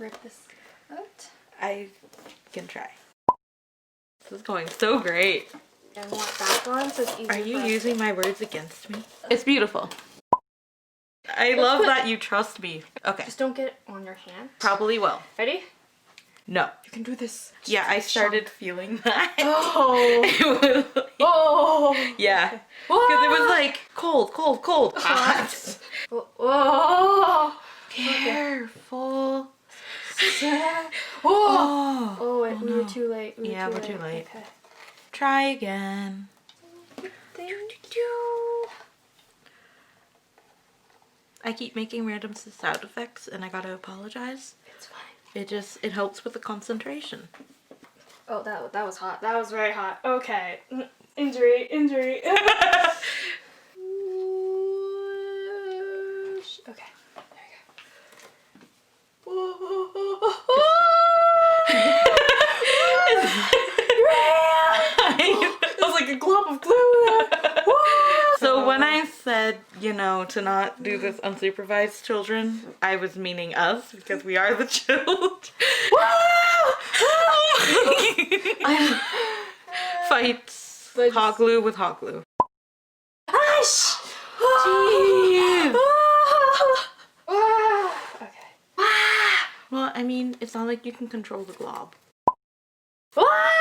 rip this out. I can try. This is going so great. I want back on so it's easier. Are you for us using my words against me? It's beautiful. I love that you trust me. Okay. Just don't get it on your hand. Probably will. Ready? No. You can do this. Just Yeah, I started feeling that. Oh. It was like, Oh. yeah. Because it was like cold, cold, cold, hot. Oh. Careful. Oh. Oh, wait, we were too late. Yeah, we're too late. Okay. Try again. I keep making random sound effects and I gotta apologize. It's fine. It helps with the concentration. Oh, that was hot. That was very hot. Okay. Injury. Okay. There we go. It was like a glob of glue there. So when I said, you know, to not do this unsupervised, children, I was meaning us because we are the children. Fights hot glue with hot glue. Hush! Jeez. Okay. Well, I mean, it's not like you can control the glob. I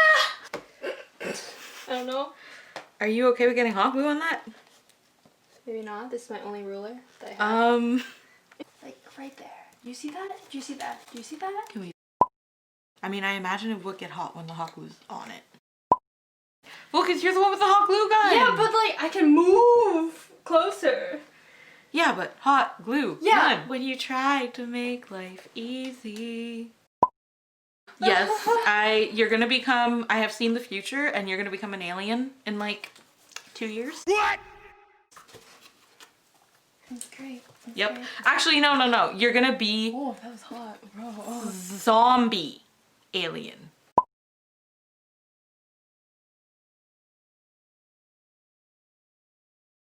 don't know. Are you okay with getting hot glue on that? Maybe not. This is my only ruler that I have. Like Right there. You see that? Do you see that? Do you see that? Can we? I mean, I imagine it would get hot when the hot glue's on it. Well, because you're the one with the hot glue gun. Yeah, but like I can move closer. Yeah, but hot glue Yeah. gun. When you try to make life easy. Yes, you're gonna become, I have seen the future and you're gonna become an alien in like 2 years. What? That's great. That's Yep. great. Actually, no. You're gonna be Oh, that was hot, bro. Oh. zombie alien.